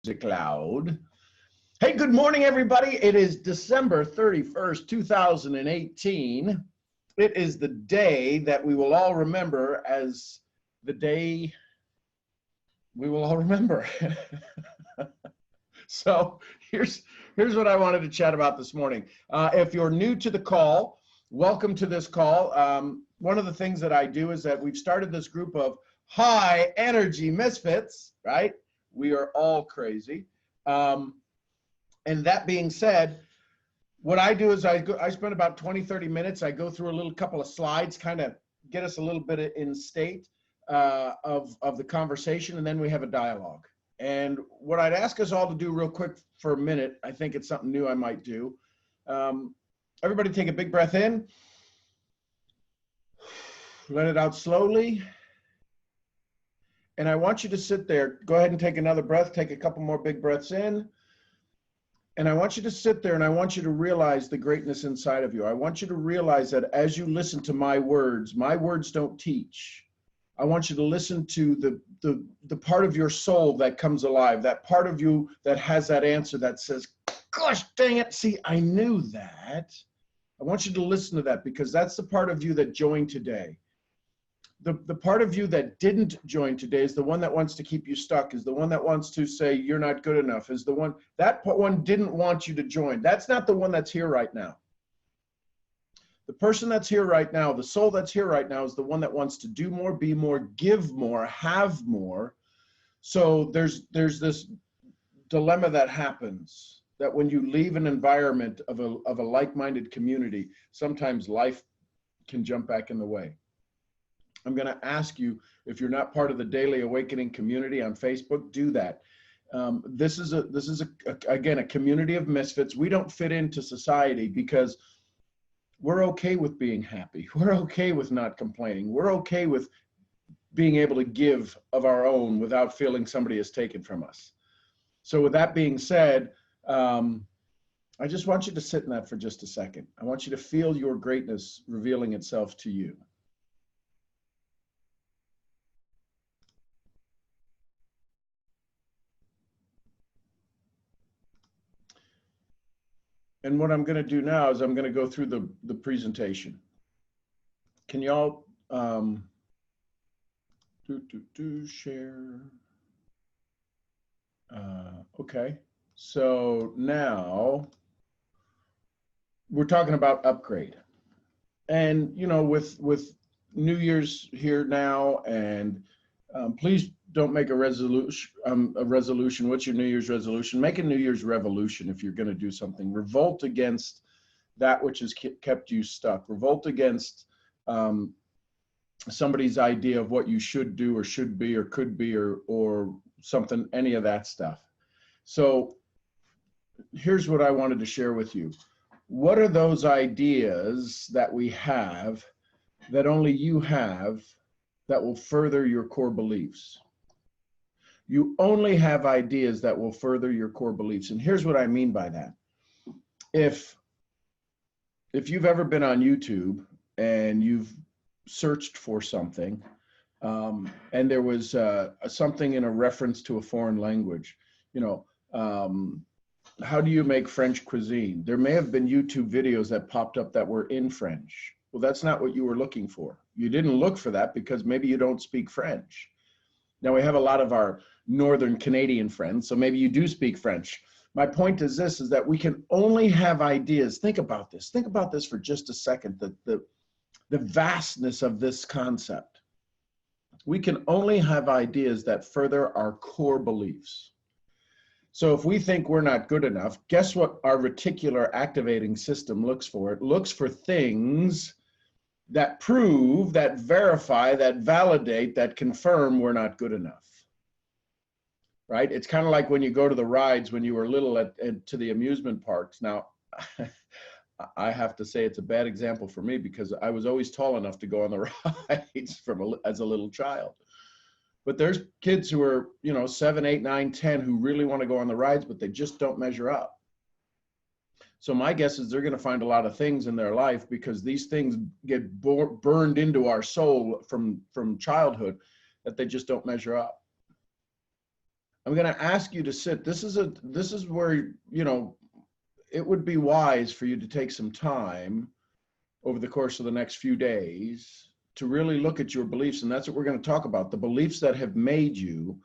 music loud. Hey, good morning, everybody. It is December 31st, 2018. It is the day that we will all remember as the day we will all remember. So here's what I wanted to chat about this morning. If you're new to the call, welcome to this call. One of the things that I do is that we've started this group of high energy misfits, right? We are all crazy. And that being said, what I do is I spend about 20, 30 minutes. I go through a little couple of slides, kind of get us a little bit in state of the conversation, and then we have a dialogue. And what I'd ask us all to do real quick for a minute, I think it's something new I might do. Everybody take a big breath in. Let it out slowly. And I want you to sit there. Go ahead and take another breath. Take a couple more big breaths in. And I want you to sit there and I want you to realize the greatness inside of you. I want you to realize that as you listen to my words don't teach. I want you to listen to the part of your soul that comes alive, that part of you that has that answer that says, gosh, dang it. See, I knew that. I want you to listen to that because that's the part of you that joined today. The part of you that didn't join today is the one that wants to keep you stuck, is the one that wants to say you're not good enough, is the one, that one didn't want you to join. That's not the one that's here right now. The person that's here right now, the soul that's here right now is the one that wants to do more, be more, give more, have more. So there's this dilemma that happens that when you leave an environment of a like-minded community, sometimes life can jump back in the way. I'm going to ask you, if you're not part of the Daily Awakening community on Facebook, do that. This is again, a community of misfits. We don't fit into society because we're okay with being happy. We're okay with not complaining. We're okay with being able to give of our own without feeling somebody has taken from us. So with that being said, I just want you to sit in that for just a second. I want you to feel your greatness revealing itself to you. And what I'm going to do now is I'm going to go through the presentation. Can y'all share? Okay. So now we're talking about upgrade. And, you know, with New Year's here now, and please don't make a resolution. What's your New Year's resolution? Make a New Year's revolution if you're going to do something. Revolt against that which has kept you stuck. Revolt against somebody's idea of what you should do or should be or could be or something, any of that stuff. So here's what I wanted to share with you. What are those ideas that we have that only you have that will further your core beliefs? You only have ideas that will further your core beliefs. And here's what I mean by that. If you've ever been on YouTube and you've searched for something, and there was something in a reference to a foreign language, you know, how do you make French cuisine? There may have been YouTube videos that popped up that were in French. Well, that's not what you were looking for. You didn't look for that because maybe you don't speak French. Now, we have a lot of our Northern Canadian friends, so maybe you do speak French. My point is this, is that we can only have ideas. Think about this. Think about this for just a second, the vastness of this concept. We can only have ideas that further our core beliefs. So if we think we're not good enough, guess what our reticular activating system looks for? It looks for things that prove, that verify, that validate, that confirm we're not good enough, right? It's kind of like when you go to the rides when you were little to the amusement parks. Now, I have to say it's a bad example for me because I was always tall enough to go on the rides as a little child. But there's kids who are, you know, 7, 8, 9, 10 who really want to go on the rides, but they just don't measure up. So my guess is they're going to find a lot of things in their life because these things get burned into our soul from childhood that they just don't measure up. I'm going to ask you to sit. This is where, you know, it would be wise for you to take some time over the course of the next few days to really look at your beliefs. And that's what we're going to talk about, the beliefs that have made you.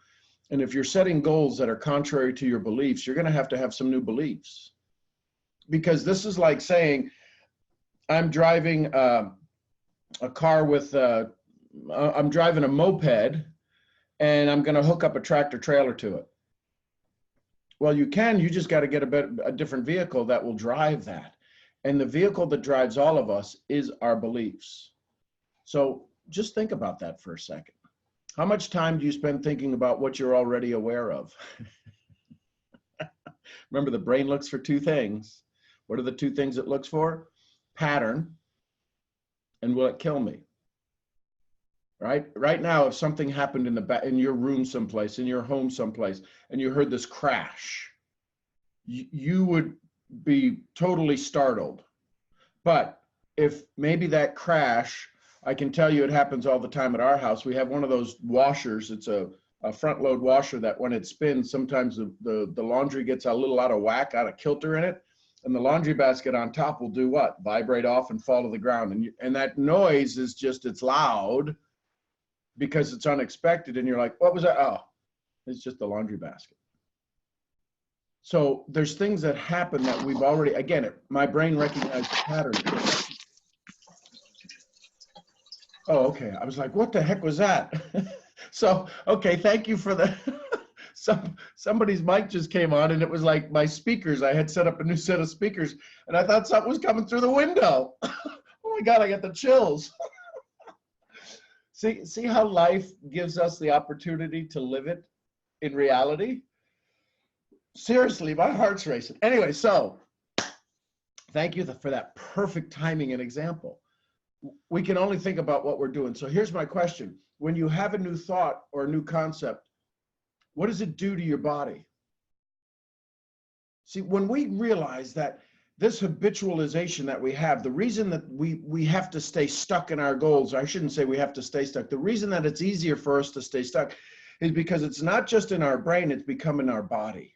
And if you're setting goals that are contrary to your beliefs, you're going to have some new beliefs. Because this is like saying, I'm driving a car with, I'm driving a moped and I'm going to hook up a tractor trailer to it. Well, you just got to get a different vehicle that will drive that. And the vehicle that drives all of us is our beliefs. So just think about that for a second. How much time do you spend thinking about what you're already aware of? Remember, the brain looks for two things. What are the two things it looks for? Pattern, and will it kill me? Right now, if something happened in your room someplace, in your home someplace, and you heard this crash, you would be totally startled. But if maybe that crash, I can tell you it happens all the time at our house. We have one of those washers. It's a front load washer that when it spins, sometimes the laundry gets a little out of whack, out of kilter in it. And the laundry basket on top will do what? Vibrate off and fall to the ground. And that noise is just, it's loud because it's unexpected. And you're like, what was that? Oh, it's just the laundry basket. So there's things that happen that we've already, again, my brain recognized the pattern. Oh, okay. I was like, what the heck was that? So, okay, thank you for the, somebody's mic just came on and it was like my speakers. I had set up a new set of speakers and I thought something was coming through the window. Oh my God, I got the chills. See how life gives us the opportunity to live it in reality? Seriously, my heart's racing. Anyway, so thank you for that perfect timing and example. We can only think about what we're doing. So here's my question. When you have a new thought or a new concept, what does it do to your body? See, when we realize that this habitualization that we have, the reason that we have to stay stuck in our goals, I shouldn't say we have to stay stuck. The reason that it's easier for us to stay stuck is because it's not just in our brain, it's become in our body.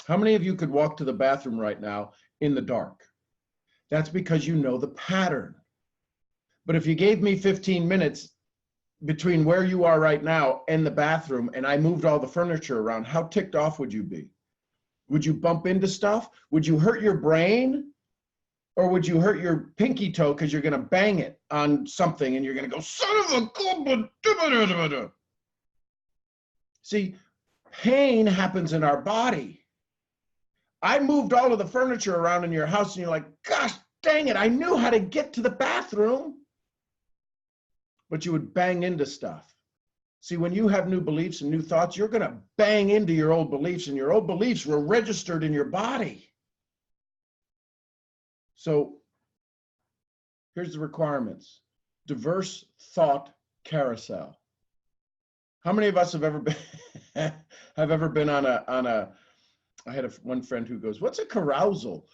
How many of you could walk to the bathroom right now in the dark? That's because you know the pattern. But if you gave me 15 minutes between where you are right now and the bathroom and I moved all the furniture around, how ticked off would you be? Would you bump into stuff? Would you hurt your brain? Or would you hurt your pinky toe because you're going to bang it on something and you're going to go, son of a good. See, pain happens in our body. I moved all of the furniture around in your house and you're like, gosh, dang it, I knew how to get to the bathroom. But you would bang into stuff. See, when you have new beliefs and new thoughts, you're going to bang into your old beliefs, and your old beliefs were registered in your body. So here's the requirements. Diverse thought carousel. How many of us have ever been on a I had one friend who goes, what's a carousel?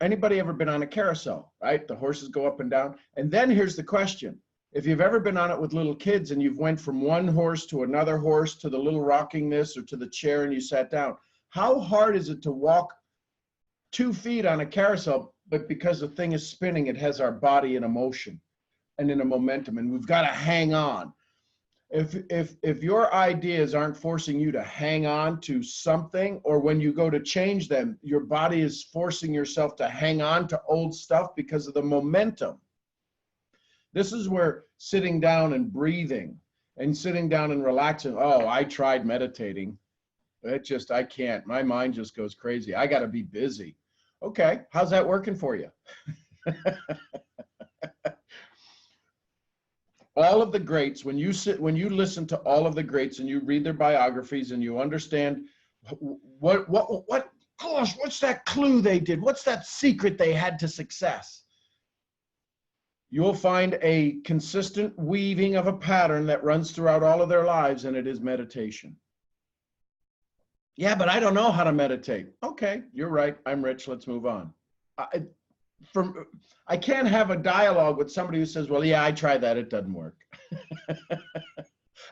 Anybody ever been on a carousel, right? The horses go up and down. And then here's the question. If you've ever been on it with little kids and you've went from one horse to another horse to the little rocking this or to the chair and you sat down, how hard is it to walk 2 feet on a carousel, but because the thing is spinning, it has our body in a motion and in a momentum, and we've got to hang on. If your ideas aren't forcing you to hang on to something, or when you go to change them, your body is forcing yourself to hang on to old stuff because of the momentum. This is where sitting down and breathing and sitting down and relaxing. Oh, I tried meditating. I can't. My mind just goes crazy. I got to be busy. Okay, how's that working for you? All of the greats, when you listen to all of the greats and you read their biographies and you understand gosh, what's that clue they did? What's that secret they had to success? You'll find a consistent weaving of a pattern that runs throughout all of their lives, and it is meditation. Yeah, but I don't know how to meditate. Okay, you're right. I'm rich. Let's move on. I can't have a dialogue with somebody who says, well, yeah, I tried that. It doesn't work.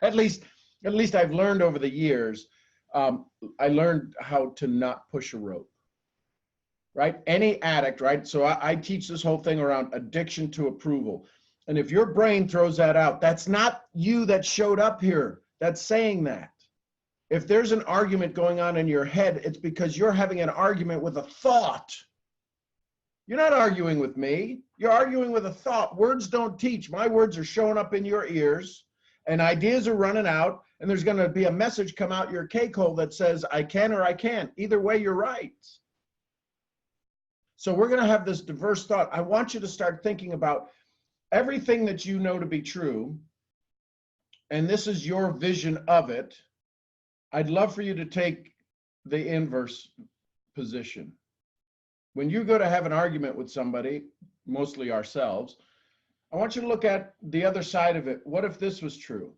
At least at least I've learned over the years, I learned how to not push a rope, right? Any addict, right? So I teach this whole thing around addiction to approval. And if your brain throws that out, that's not you that showed up here that's saying that. If there's an argument going on in your head, it's because you're having an argument with a thought. You're not arguing with me. You're arguing with a thought. Words don't teach. My words are showing up in your ears, and ideas are running out, and there's going to be a message come out your cake hole that says, I can or I can't. Either way, you're right. So we're going to have this diverse thought. I want you to start thinking about everything that you know to be true, and this is your vision of it. I'd love for you to take the inverse position. When you go to have an argument with somebody, mostly ourselves, I want you to look at the other side of it. What if this was true?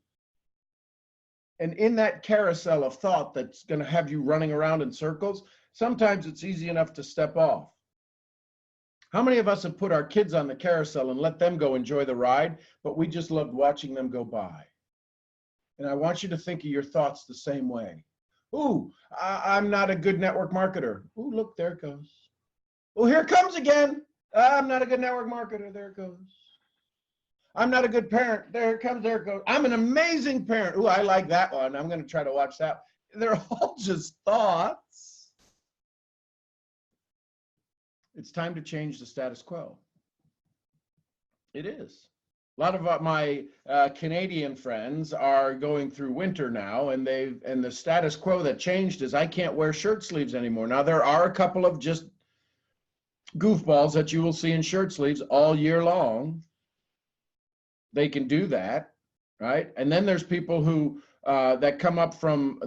And in that carousel of thought that's going to have you running around in circles, sometimes it's easy enough to step off. How many of us have put our kids on the carousel and let them go enjoy the ride, but we just loved watching them go by? And I want you to think of your thoughts the same way. Ooh, I'm not a good network marketer. Ooh, look, there it goes. Oh, here it comes again. I'm not a good network marketer. There it goes. I'm not a good parent. There it comes. There it goes. I'm an amazing parent. Ooh, I like that one. I'm going to try to watch that. They're all just thoughts. It's time to change the status quo. It is. A lot of my Canadian friends are going through winter now, and the status quo that changed is I can't wear shirt sleeves anymore. Now, there are a couple of just goofballs that you will see in shirt sleeves all year long. They can do that, right? And then there's people who that come up from,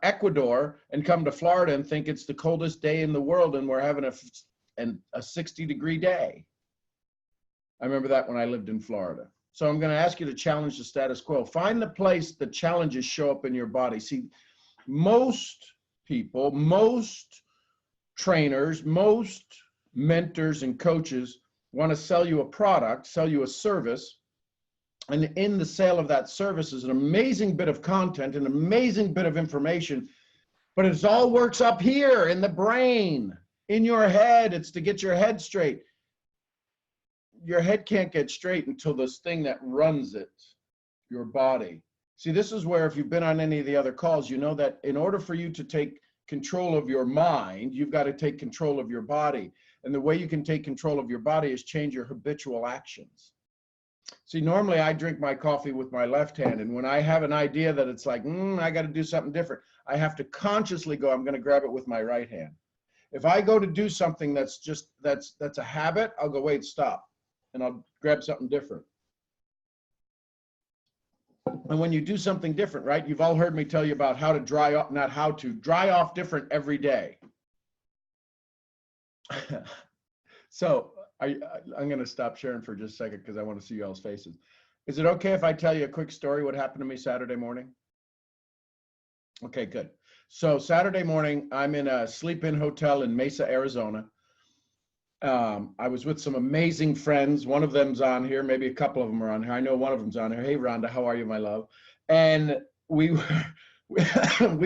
Ecuador and come to Florida and think it's the coldest day in the world, and we're having a 60-degree day. I remember that when I lived in Florida. So I'm going to ask you to challenge the status quo. Find the place the challenges show up in your body. See, most people, most trainers, most mentors and coaches want to sell you a product, sell you a service. And in the sale of that service is an amazing bit of content, an amazing bit of information, but it all works up here in the brain, in your head. It's to get your head straight. Your head can't get straight until this thing that runs it, your body. See, this is where if you've been on any of the other calls, you know that in order for you to take control of your mind, you've got to take control of your body. And the way you can take control of your body is change your habitual actions. See, normally I drink my coffee with my left hand, and when I have an idea that it's like, I got to do something different, I have to consciously go, I'm going to grab it with my right hand. If I go to do something that's a habit, I'll go, wait, stop. And I'll grab something different. And when you do something different, right, you've all heard me tell you about how to dry off, not how to, dry off different every day. So I'm going to stop sharing for just a second because I want to see y'all's faces. Is it okay if I tell you a quick story what happened to me Saturday morning? Okay, good. So Saturday morning, I'm in a sleep-in hotel in Mesa, Arizona. I was with some amazing friends. One of them's on here. Maybe a couple of them are on here. I know one of them's on here. Hey, Rhonda, how are you, my love? And we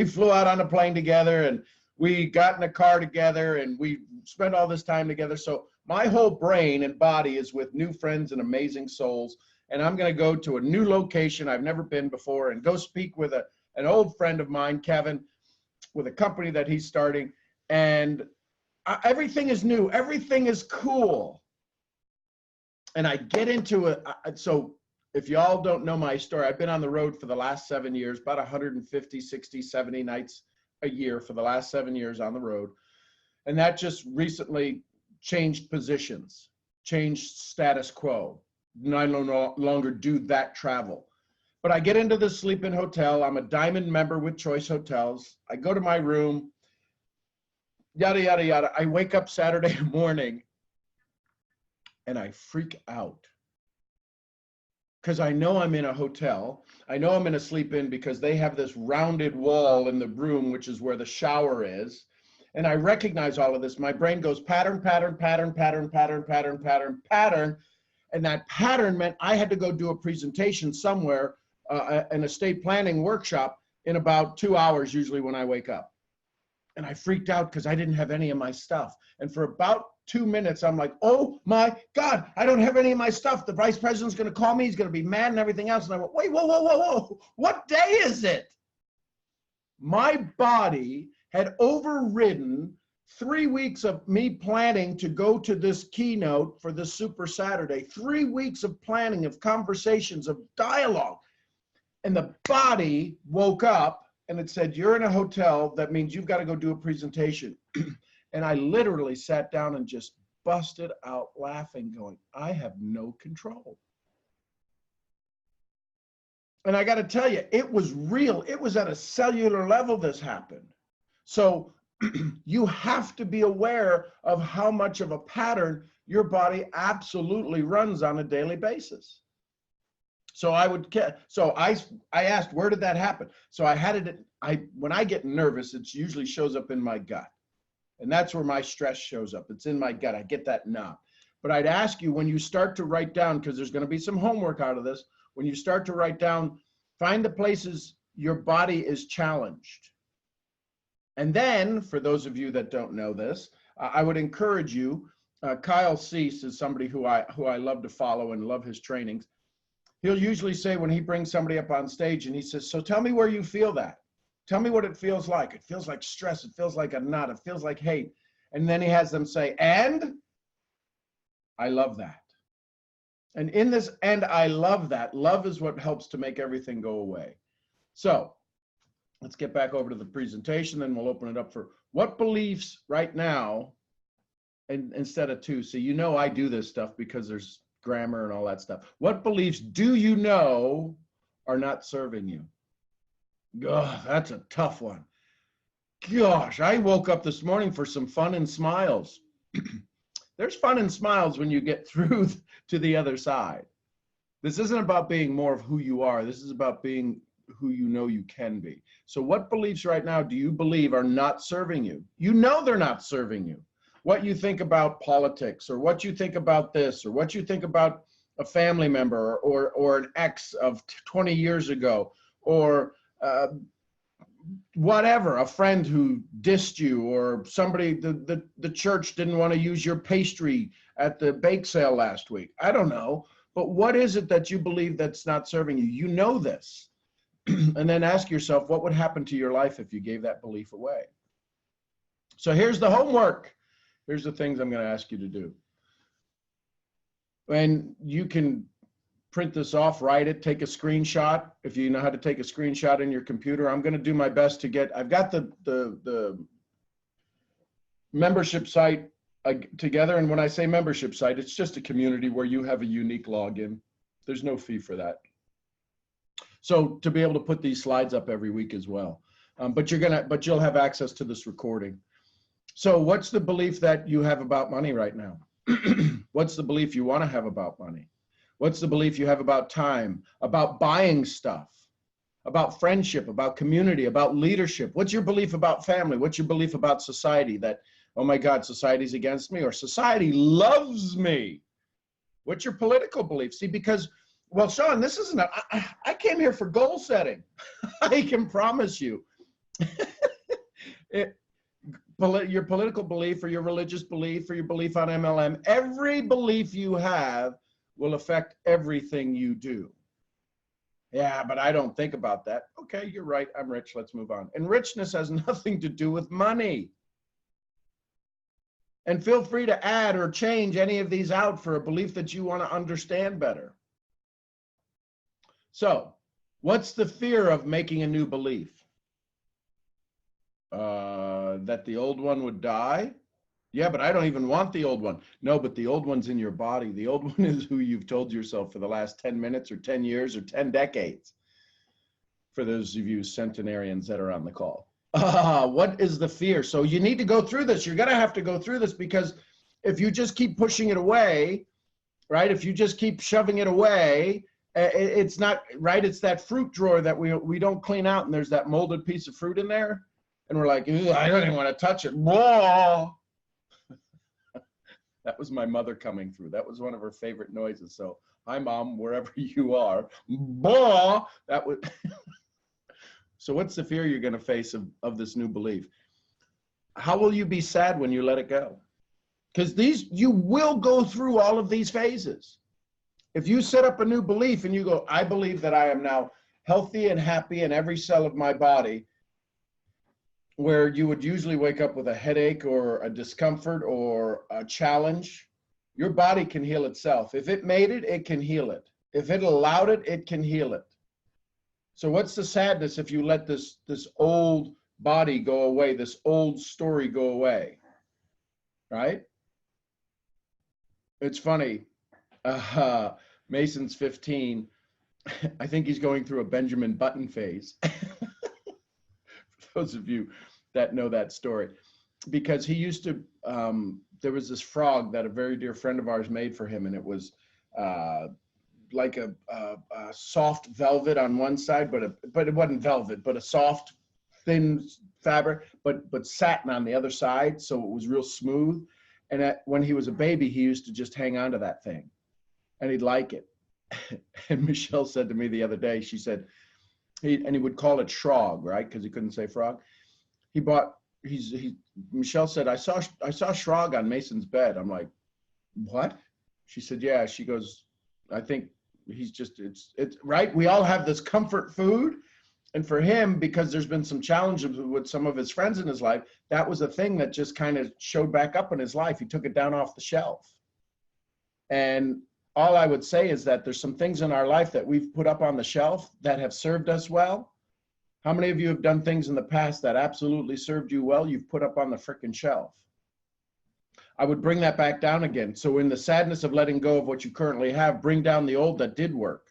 flew out on a plane together, and we got in a car together, and we spent all this time together. So my whole brain and body is with new friends and amazing souls. And I'm going to go to a new location I've never been before and go speak with an old friend of mine, Kevin, with a company that he's starting. And everything is new. Everything is cool. And I get into it. So if y'all don't know my story, I've been on the road for the last 7 years, about 150, 60, 70 nights a year for the last 7 years on the road. And that just recently changed positions, changed status quo. And I no longer do that travel. But I get into the sleep-in hotel. I'm a Diamond member with Choice Hotels. I go to my room. Yada, yada, yada. I wake up Saturday morning and I freak out because I know I'm in a hotel. I know I'm in a sleep-in because they have this rounded wall in the room, which is where the shower is. And I recognize all of this. My brain goes pattern, pattern, pattern, pattern, pattern, pattern, pattern, pattern. And that pattern meant I had to go do a presentation somewhere an estate planning workshop in about 2 hours, usually when I wake up. And I freaked out because I didn't have any of my stuff. And for about 2 minutes, I'm like, oh my God, I don't have any of my stuff. The vice president's going to call me. He's going to be mad and everything else. And I went, wait, whoa, whoa, whoa, whoa. What day is it? My body had overridden 3 weeks of me planning to go to this keynote for this Super Saturday, 3 weeks of planning, of conversations, of dialogue. And the body woke up and it said, you're in a hotel. That means you've got to go do a presentation. And I literally sat down and just busted out laughing, going, I have no control. And I got to tell you, it was real. It was at a cellular level this happened. So you have to be aware of how much of a pattern your body absolutely runs on a daily basis. So I asked, where did that happen? So I had it, when I get nervous, it usually shows up in my gut. And that's where my stress shows up. It's in my gut. I get that knob. But I'd ask you, when you start to write down, because there's going to be some homework out of this, when you start to write down, find the places your body is challenged. And then, for those of you that don't know this, I would encourage you, Kyle Cease is somebody who I love to follow and love his trainings. He'll usually say, when he brings somebody up on stage and he says, so tell me where you feel that. Tell me what it feels like. It feels like stress. It feels like a knot. It feels like hate. And then he has them say, and I love that. And in this, and I love that, love is what helps to make everything go away. So let's get back over to the presentation, then we'll open it up for what beliefs right now, and instead of two. So you know I do this stuff because there's grammar and all that stuff. What beliefs do you know are not serving you? Oh, that's a tough one. Gosh, I woke up this morning for some fun and smiles. There's fun and smiles when you get through to the other side. This isn't about being more of who you are. This is about being who you know you can be. So what beliefs right now do you believe are not serving you? You know they're not serving you. What you think about politics, or what you think about this, or what you think about a family member, or an ex of 20 years ago, or whatever, a friend who dissed you, or somebody, the church didn't want to use your pastry at the bake sale last week. I don't know. But what is it that you believe that's not serving you? You know this. And then ask yourself, what would happen to your life if you gave that belief away? So here's the homework. Here's the things I'm going to ask you to do. And you can print this off, write it, take a screenshot. If you know how to take a screenshot in your computer, I'm going to do my best to get, I've got the membership site together. And when I say membership site, it's just a community where you have a unique login. There's no fee for that. So to be able to put these slides up every week as well. But you'll have access to this recording. So what's the belief that you have about money right now? What's the belief you want to have about money? What's the belief you have about time, about buying stuff, about friendship, about community, about leadership? What's your belief about family? What's your belief about society? That, oh my God, society's against me, or society loves me? What's your political belief? See, because, well, Sean, this isn't, I came here for goal setting. I can promise you. Your political belief, or your religious belief, or your belief on MLM, every belief you have will affect everything you do. Yeah, but I don't think about that. Okay, you're right. I'm rich. Let's move on. And richness has nothing to do with money. And feel free to add or change any of these out for a belief that you want to understand better. So, what's the fear of making a new belief? That the old one would die? Yeah, but I don't even want the old one. No, but the old one's in your body. The old one is who you've told yourself for the last 10 minutes or 10 years or 10 decades. For those of you centenarians that are on the call. What is the fear? So you need to go through this. You're going to have to go through this, because if you just keep pushing it away, right? If you just keep shoving it away, it's not, right? It's that fruit drawer that we don't clean out, and there's that molded piece of fruit in there. And we're like, I don't even want to touch it. Whoa! That was my mother coming through. That was one of her favorite noises. So Hi, Mom, wherever you are. Blah, that would. So what's the fear you're going to face of this new belief? How will you be sad when you let it go? Because you will go through all of these phases. If you set up a new belief and you go, I believe that I am now healthy and happy in every cell of my body, where you would usually wake up with a headache or a discomfort or a challenge, your body can heal itself. If it made it, it can heal it. If it allowed it, it can heal it. So what's the sadness if you let this old body go away, this old story go away, right? It's funny. Mason's 15. I think he's going through a Benjamin Button phase. For those of you that know that story, because he used to, there was this frog that a very dear friend of ours made for him, and it was like a soft velvet on one side, but it wasn't velvet, but a soft, thin fabric, but satin on the other side, so it was real smooth. And when he was a baby, he used to just hang on to that thing, and he'd like it. And Michelle said to me the other day, she said, he would call it Shrog, right? Because he couldn't say frog. Michelle said, I saw Shrog on Mason's bed. I'm like, what? She said, yeah. She goes, I think he's just, it's right. We all have this comfort food. And for him, because there's been some challenges with some of his friends in his life, that was a thing that just kind of showed back up in his life. He took it down off the shelf. And all I would say is that there's some things in our life that we've put up on the shelf that have served us well. How many of you have done things in the past that absolutely served you well? You've put up on the frickin' shelf. I would bring that back down again. So in the sadness of letting go of what you currently have, bring down the old that did work.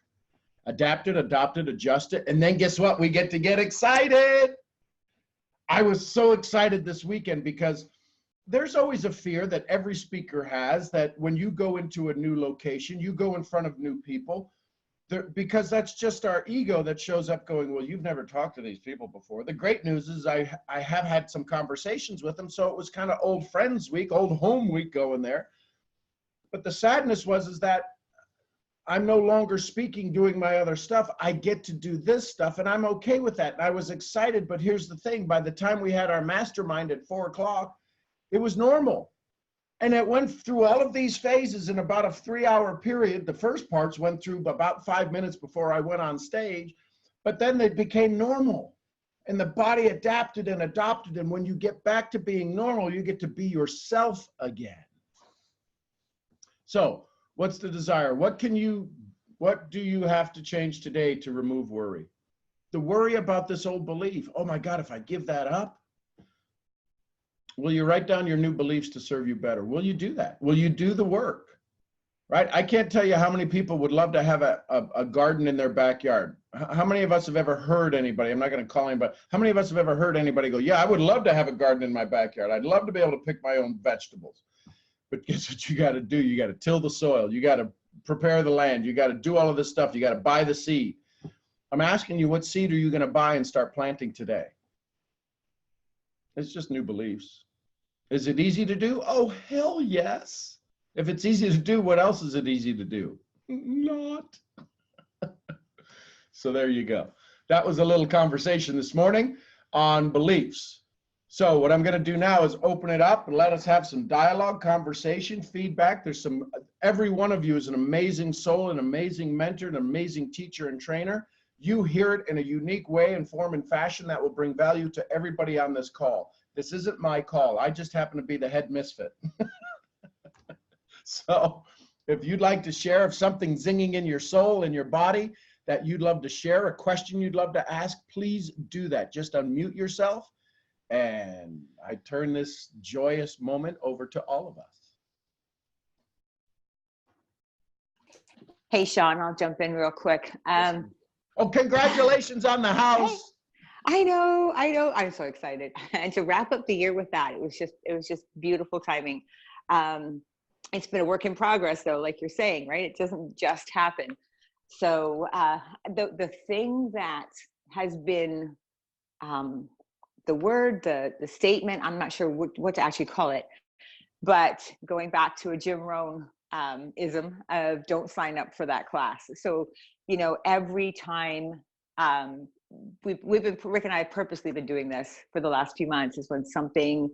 Adapt it, adopt it, adjust it, and then guess what? We get to get excited. I was so excited this weekend because there's always a fear that every speaker has that when you go into a new location, you go in front of new people, because that's just our ego that shows up going, well, you've never talked to these people before. The great news is I have had some conversations with them, so it was kind of old friends week, old home week going there. But the sadness is that I'm no longer speaking, doing my other stuff. I get to do this stuff, and I'm okay with that. And I was excited, but here's the thing. By the time we had our mastermind at 4 o'clock, it was normal. And it went through all of these phases in about a 3-hour period. The first parts went through about 5 minutes before I went on stage, but then they became normal. And the body adapted and adopted. And when you get back to being normal, you get to be yourself again. So, what's the desire? What do you have to change today to remove worry? The worry about this old belief. Oh my God, if I give that up, will you write down your new beliefs to serve you better? Will you do that? Will you do the work? Right? I can't tell you how many people would love to have a garden in their backyard. How many of us have ever heard anybody, I'm not going to call anybody, how many of us have ever heard anybody go, yeah, I would love to have a garden in my backyard. I'd love to be able to pick my own vegetables. But guess what you got to do? You got to till the soil. You got to prepare the land. You got to do all of this stuff. You got to buy the seed. I'm asking you, what seed are you going to buy and start planting today? It's just new beliefs. Is it easy to do? Oh, hell yes. If it's easy to do, what else is it easy to do? Not. So there you go. That was a little conversation this morning on beliefs. So what I'm going to do now is open it up and let us have some dialogue, conversation, feedback. Every one of you is an amazing soul, an amazing mentor, an amazing teacher and trainer. You hear it in a unique way and form and fashion that will bring value to everybody on this call. This isn't my call. I just happen to be the head misfit. So if you'd like to share, if something's zinging in your soul, in your body that you'd love to share, a question you'd love to ask, please do that. Just unmute yourself. And I turn this joyous moment over to all of us. Hey, Sean, I'll jump in real quick. Oh, congratulations on the house. I know. I'm so excited. And to wrap up the year with that, it was just beautiful timing. It's been a work in progress though, like you're saying, right? It doesn't just happen. So the thing that has been the statement, I'm not sure what to actually call it, but going back to a Jim Rohn ism of don't sign up for that class. So, you know, every time we've been, Rick and I have purposely been doing this for the last few months, is when something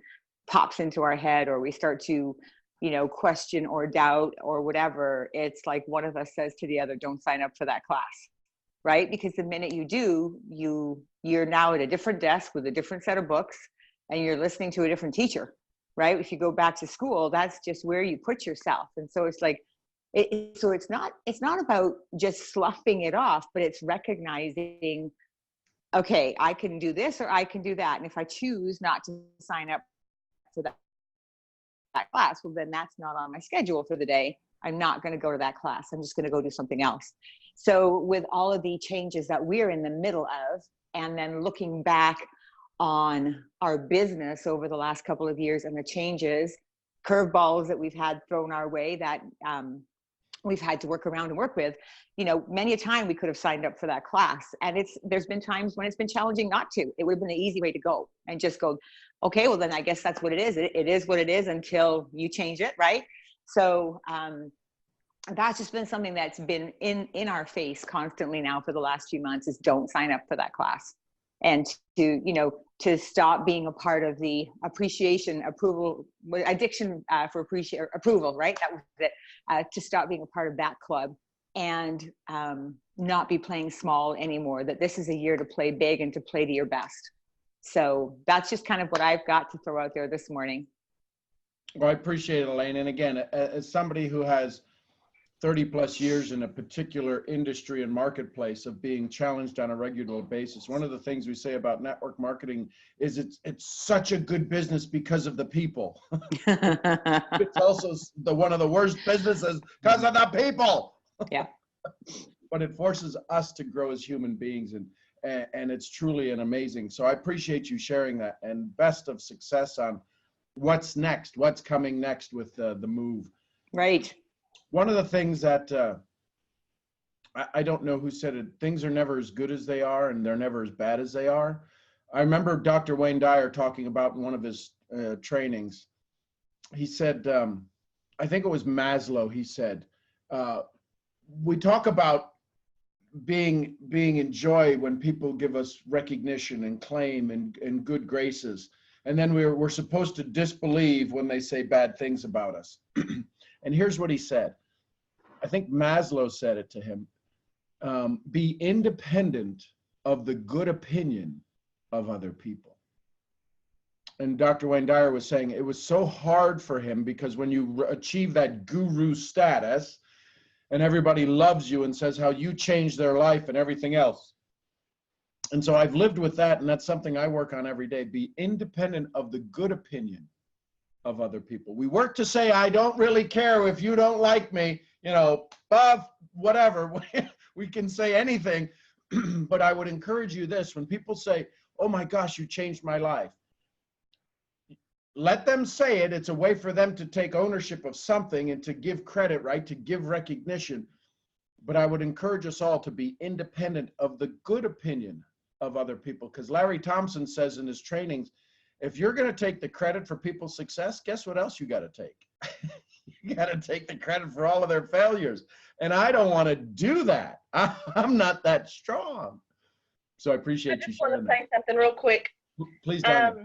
pops into our head or we start to, you know, question or doubt or whatever, it's like one of us says to the other, don't sign up for that class, right? Because the minute you do, you're now at a different desk with a different set of books and you're listening to a different teacher, right? If you go back to school, that's just where you put yourself. And so it's like, so it's not about just sloughing it off, but it's recognizing, okay, I can do this or I can do that. And if I choose not to sign up for that class, well, then that's not on my schedule for the day. I'm not going to go to that class. I'm just going to go do something else. So with all of the changes that we're in the middle of, and then looking back on our business over the last couple of years and the changes, curveballs that we've had thrown our way that we've had to work around and work with, you know, many a time we could have signed up for that class. And there's been times when it's been challenging not to. It would have been the easy way to go and just go, okay, well then I guess that's what it is. It is what it is until you change it, right? So that's just been something that's been in our face constantly now for the last few months, is don't sign up for that class. And to, you know, to stop being a part of the addiction for approval, right? That was it. To stop being a part of that club and not be playing small anymore, that this is a year to play big and to play to your best. So that's just kind of what I've got to throw out there this morning. Well, I appreciate it, Elaine. And again, as somebody who has 30 plus years in a particular industry and marketplace of being challenged on a regular basis, one of the things we say about network marketing is it's such a good business because of the people. It's also one of the worst businesses because of the people. Yeah. But it forces us to grow as human beings, and it's truly an amazing. So I appreciate you sharing that, and best of success on what's next, what's coming next with the move. Right. One of the things that I don't know who said it, things are never as good as they are and they're never as bad as they are. I remember Dr. Wayne Dyer talking about in one of his trainings. He said, I think it was Maslow, he said, we talk about being in joy when people give us recognition and claim and good graces. And then we're supposed to disbelieve when they say bad things about us. And here's what he said. I think Maslow said it to him. Be independent of the good opinion of other people. And Dr. Wayne Dyer was saying it was so hard for him because when you achieve that guru status and everybody loves you and says how you changed their life and everything else. And so I've lived with that, and that's something I work on every day. Be independent of the good opinion of other people. We work to say, I don't really care if you don't like me, you know, whatever. We can say anything, but I would encourage you this: when people say, oh my gosh, you changed my life, let them say it. It's a way for them to take ownership of something and to give credit, right? To give recognition. But I would encourage us all to be independent of the good opinion of other people, because Larry Thompson says in his trainings, if you're going to take the credit for people's success, guess what else you got to take? You got to take the credit for all of their failures. And I don't want to do that. I'm not that strong. So I appreciate you sharing that. I just want to say something real quick. Please tell me.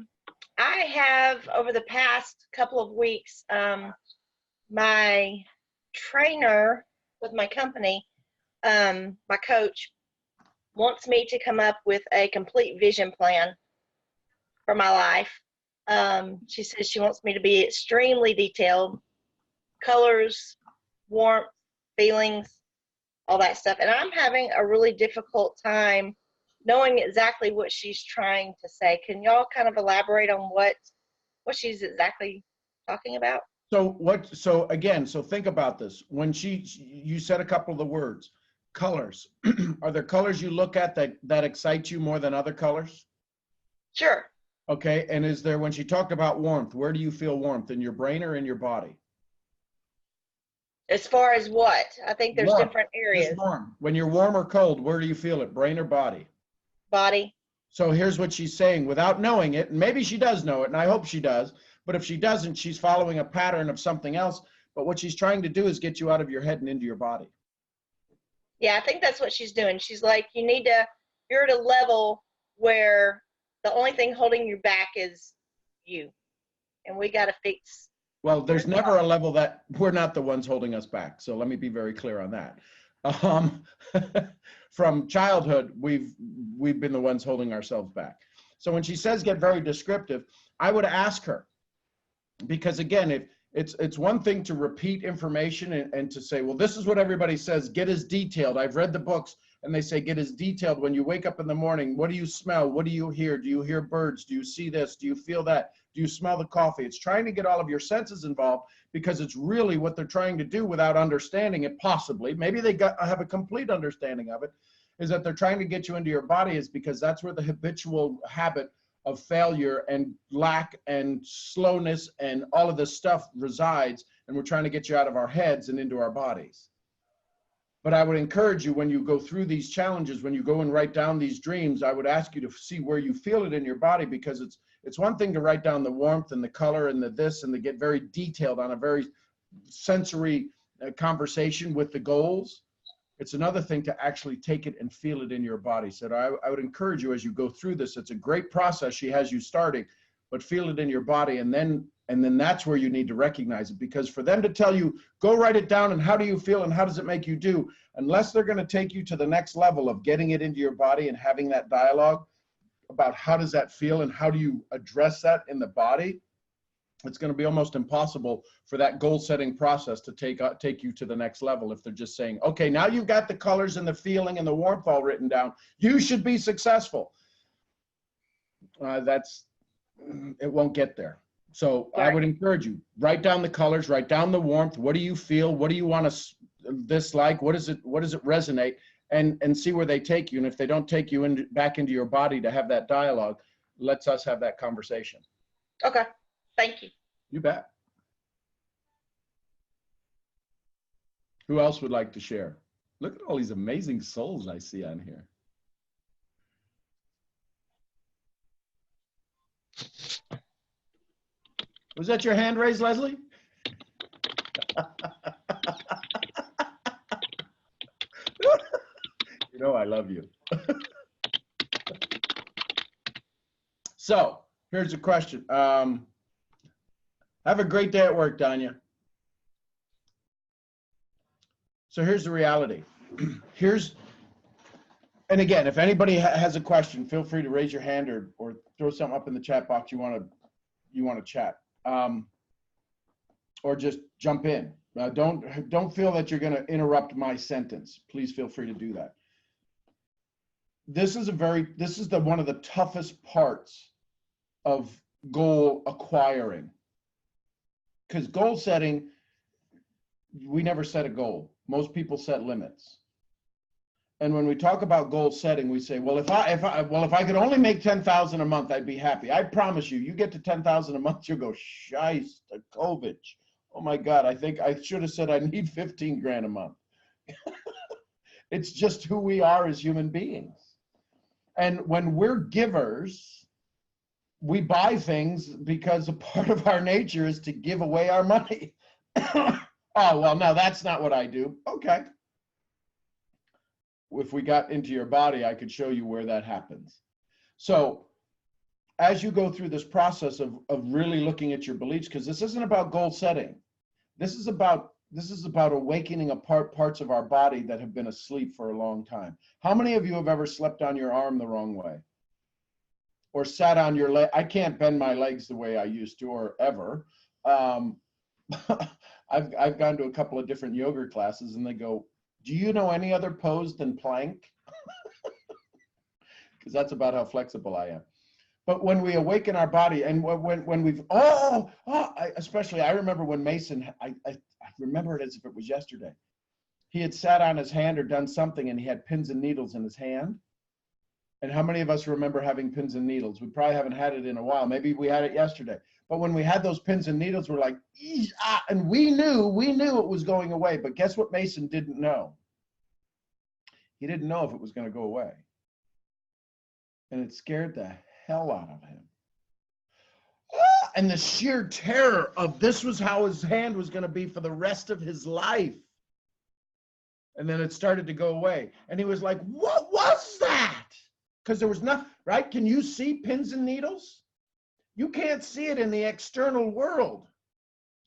I have, over the past couple of weeks, my trainer with my company, my coach, wants me to come up with a complete vision plan for my life. She says she wants me to be extremely detailed, colors, warmth, feelings, all that stuff. And I'm having a really difficult time knowing exactly what she's trying to say. Can y'all kind of elaborate on what she's exactly talking about? So again, think about this. When you said a couple of the words, colors. Are there colors you look at that excite you more than other colors? Sure. Okay, and is there, when she talked about warmth, where do you feel warmth, in your brain or in your body? As far as what? I think there's different areas. Just warm. When you're warm or cold, where do you feel it, brain or body? Body. So here's what she's saying without knowing it, and maybe she does know it, and I hope she does, but if she doesn't, she's following a pattern of something else. But what she's trying to do is get you out of your head and into your body. Yeah, I think that's what she's doing. She's like, you're at a level where the only thing holding you back is you. And we got to fix. Well, there's never a level that we're not the ones holding us back. So let me be very clear on that. From childhood, we've been the ones holding ourselves back. So when she says get very descriptive, I would ask her, because again, if it's one thing to repeat information and to say, well, this is what everybody says, get as detailed. I've read the books and they say, get as detailed. When you wake up in the morning, what do you smell? What do you hear? Do you hear birds? Do you see this? Do you feel that? Do you smell the coffee? It's trying to get all of your senses involved, because it's really what they're trying to do without understanding it, possibly. Maybe they have a complete understanding of it, is that they're trying to get you into your body, is because that's where the habitual habit of failure and lack and slowness and all of this stuff resides, and we're trying to get you out of our heads and into our bodies. But I would encourage you, when you go through these challenges, when you go and write down these dreams, I would ask you to see where you feel it in your body, because it's one thing to write down the warmth and the color and the this and to get very detailed on a very sensory conversation with the goals. It's another thing to actually take it and feel it in your body. So I would encourage you, as you go through this, it's a great process she has you starting, but feel it in your body, and then that's where you need to recognize it. Because for them to tell you, go write it down and how do you feel and how does it make you do, unless they're going to take you to the next level of getting it into your body and having that dialogue about how does that feel and how do you address that in the body, it's going to be almost impossible for that goal setting process to take you to the next level. If they're just saying, okay, now you've got the colors and the feeling and the warmth all written down, you should be successful. It won't get there. So I would encourage you, write down the colors, write down the warmth. What do you feel? What do you want to dislike? What does it resonate? And see where they take you. And if they don't take you back into your body to have that dialogue, let's us have that conversation. Okay. Thank you. You bet. Who else would like to share? Look at all these amazing souls I see on here. Was that your hand raised, Leslie? You know I love you. So here's a question. Have a great day at work, Danya. So here's the reality. And again, if anybody has a question, feel free to raise your hand or throw something up in the chat box you want to chat, or just jump in. Don't feel that you're going to interrupt my sentence. Please feel free to do that. This is one of the toughest parts of goal acquiring. Because goal setting, we never set a goal. Most people set limits. And when we talk about goal setting, we say, well, if I could only make 10,000 a month, I'd be happy. I promise you, you get to 10,000 a month, you'll go, Shice, Kovich. Oh my God, I think I should have said I need 15 grand a month. It's just who we are as human beings. And when we're givers, we buy things because a part of our nature is to give away our money. Oh, well, no, that's not what I do. Okay. If we got into your body, I could show you where that happens. So as you go through this process of really looking at your beliefs, because this isn't about goal setting. This is about awakening parts of our body that have been asleep for a long time. How many of you have ever slept on your arm the wrong way? Or sat on your leg? I can't bend my legs the way I used to, or ever. I've gone to a couple of different yoga classes and they go, do you know any other pose than plank? Because that's about how flexible I am. But when we awaken our body, and when we've, especially, I remember when Mason, I remember it as if it was yesterday. He had sat on his hand or done something and he had pins and needles in his hand. And how many of us remember having pins and needles? We probably haven't had it in a while. Maybe we had it yesterday. But when we had those pins and needles, we're like, and we knew it was going away. But guess what Mason didn't know? He didn't know if it was going to go away. And it scared the hell out of him. and the sheer terror of this was how his hand was going to be for the rest of his life. And then it started to go away. And he was like, what was that? Because there was nothing, right? Can you see pins and needles? You can't see it in the external world.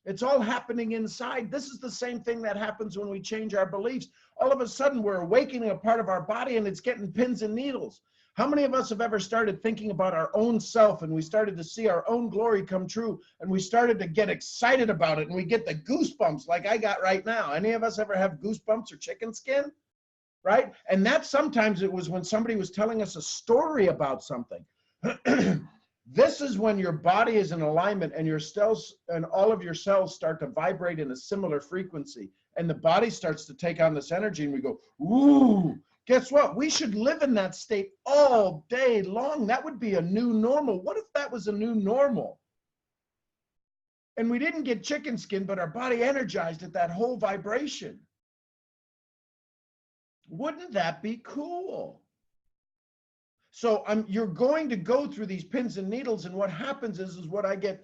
It's all happening inside. This is the same thing that happens when we change our beliefs. All of a sudden, we're awakening a part of our body and it's getting pins and needles. How many of us have ever started thinking about our own self and we started to see our own glory come true and we started to get excited about it and we get the goosebumps like I got right now? Any of us ever have goosebumps or chicken skin? Right? And that sometimes it was when somebody was telling us a story about something. This is when your body is in alignment and your cells and all of your cells start to vibrate in a similar frequency. And the body starts to take on this energy and we go, ooh, guess what? We should live in that state all day long. That would be a new normal. What if that was a new normal? And we didn't get chicken skin, but our body energized at that whole vibration. Wouldn't that be cool? So you're going to go through these pins and needles, and what happens is what I get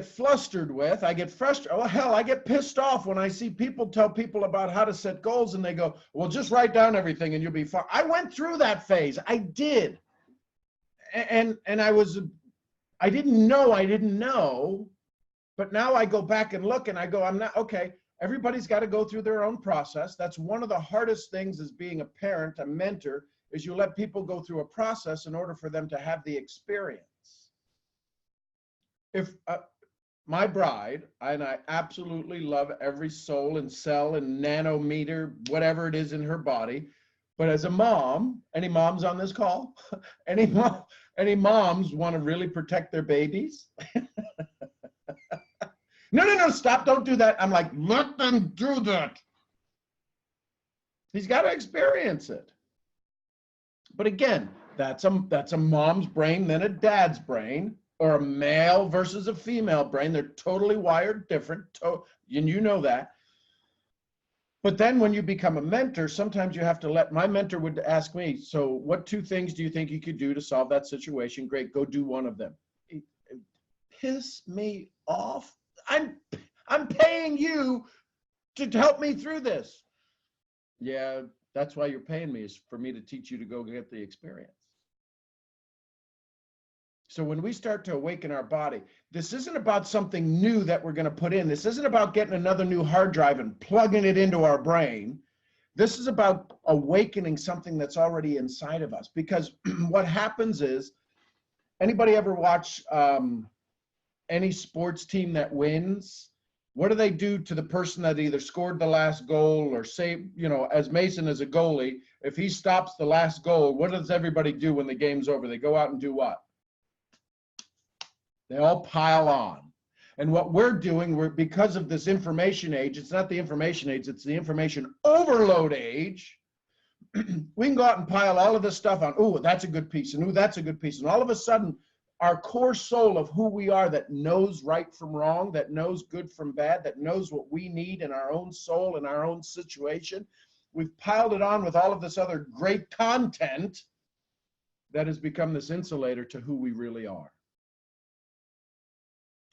flustered with, I get frustrated. Oh, hell, I get pissed off when I see people tell people about how to set goals, and they go, well, just write down everything and you'll be fine. I went through that phase. I did. And I didn't know, but now I go back and look and I go, I'm not, okay. Everybody's got to go through their own process. That's one of the hardest things as being a parent, a mentor, is you let people go through a process in order for them to have the experience. If my bride, and I absolutely love every soul and cell and nanometer, whatever it is in her body, but as a mom, any moms on this call? Any moms want to really protect their babies? No, stop, don't do that. I'm like, let them do that. He's got to experience it. But again, that's a mom's brain, then a dad's brain, or a male versus a female brain. They're totally wired different, and you know that. But then when you become a mentor, sometimes you have to my mentor would ask me, so what 2 things do you think you could do to solve that situation? Great, go do one of them. It piss me off. I'm paying you to help me through this. Yeah, that's why you're paying me, is for me to teach you to go get the experience. So when we start to awaken our body, this isn't about something new that we're going to put in. This isn't about getting another new hard drive and plugging it into our brain. This is about awakening something that's already inside of us. Because what happens is, anybody ever watch any sports team that wins? What do they do to the person that either scored the last goal or say, as Mason is a goalie, if he stops the last goal, what does everybody do when the game's over? They go out and do what? They all pile on. And what we're doing, because of this information age, it's not the information age, it's the information overload age. We can go out and pile all of this stuff on. Oh, that's a good piece. And oh, that's a good piece. And all of a sudden, our core soul of who we are, that knows right from wrong, that knows good from bad, that knows what we need in our own soul, in our own situation, we've piled it on with all of this other great content that has become this insulator to who we really are.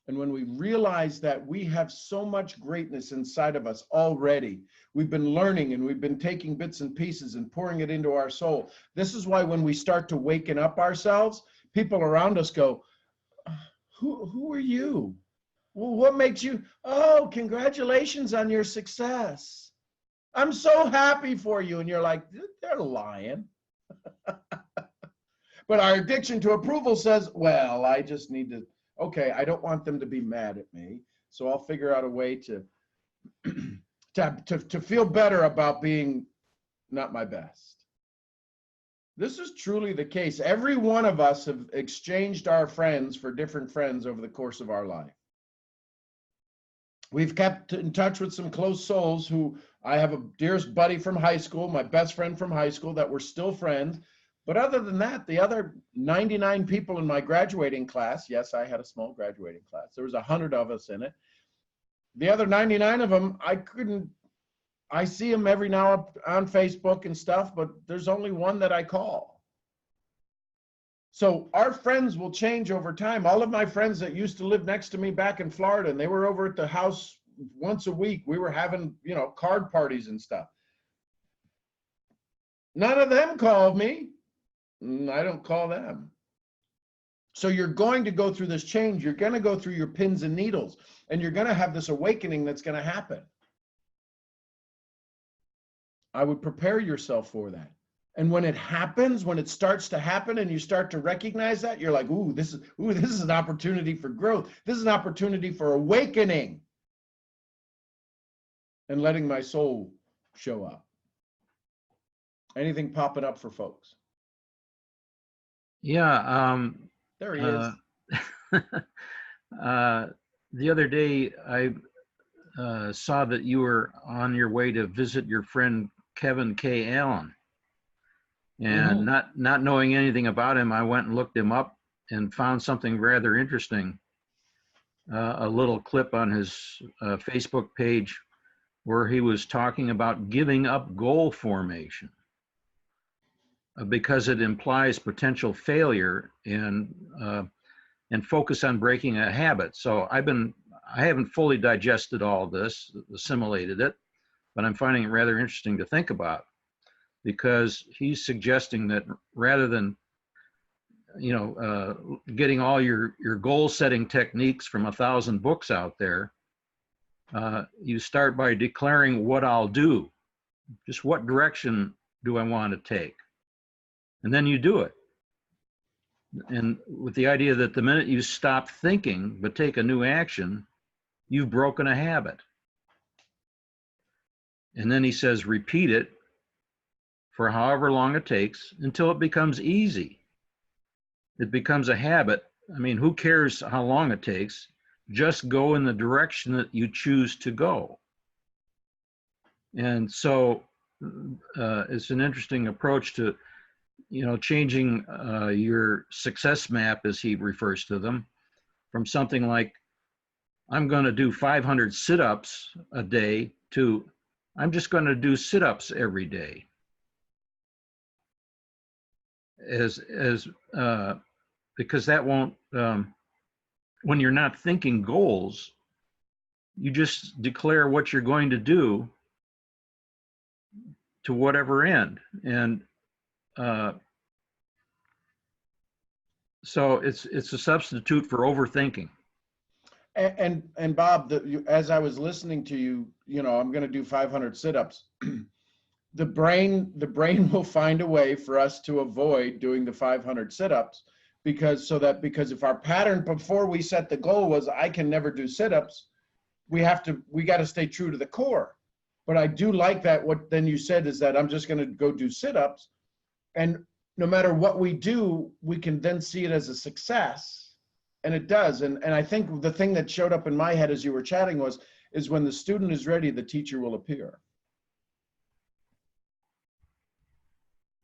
And when we realize that we have so much greatness inside of us already, we've been learning and we've been taking bits and pieces and pouring it into our soul. This is why when we start to waken up ourselves, people around us go, who are you? Well, what makes you? Oh, congratulations on your success. I'm so happy for you. And you're like, they're lying. But our addiction to approval says, well, I just need to, okay, I don't want them to be mad at me. So I'll figure out a way to feel better about being not my best. This is truly the case. Every one of us have exchanged our friends for different friends over the course of our life. We've kept in touch with some close souls who I have a dearest buddy from high school, my best friend from high school, that we're still friends. But other than that, the other 99 people in my graduating class, yes, I had a small graduating class. There was 100 of us in it. The other 99 of them, I see them every now on Facebook and stuff, but there's only one that I call. So our friends will change over time. All of my friends that used to live next to me back in Florida, and they were over at the house once a week. We were having, you know, card parties and stuff. None of them called me. I don't call them. So you're going to go through this change. You're going to go through your pins and needles, and you're going to have this awakening that's going to happen. I would prepare yourself for that. And when it happens, when it starts to happen and you start to recognize that, you're like, ooh, this is an opportunity for growth. This is an opportunity for awakening and letting my soul show up. Anything popping up for folks? Yeah. There he is. The other day, I saw that you were on your way to visit your friend Kevin K. Allen. And not knowing anything about him, I went and looked him up and found something rather interesting. A little clip on his Facebook page where he was talking about giving up goal formation because it implies potential failure and focus on breaking a habit. So I haven't fully digested all this, assimilated it, but I'm finding it rather interesting to think about, because he's suggesting that rather than, you know, getting all your goal setting techniques from 1,000 books out there, you start by declaring what I'll do, just what direction do I want to take, and then you do it. And with the idea that the minute you stop thinking but take a new action, you've broken a habit. And then he says, repeat it for however long it takes until it becomes easy. It becomes a habit. I mean, who cares how long it takes? Just go in the direction that you choose to go. And so it's an interesting approach to, you know, changing your success map, as he refers to them, from something like, I'm going to do 500 sit-ups a day to, I'm just going to do sit-ups every day. Because that won't, when you're not thinking goals, you just declare what you're going to do to whatever end. And so it's a substitute for overthinking. And Bob, as I was listening to you, you know, I'm going to do 500 sit-ups. The brain will find a way for us to avoid doing the 500 sit-ups, because if our pattern before we set the goal was I can never do sit-ups, we got to stay true to the core. But I do like that what then you said is that I'm just going to go do sit-ups, and no matter what we do, we can then see it as a success. And it does. And I think the thing that showed up in my head as you were chatting is when the student is ready, the teacher will appear.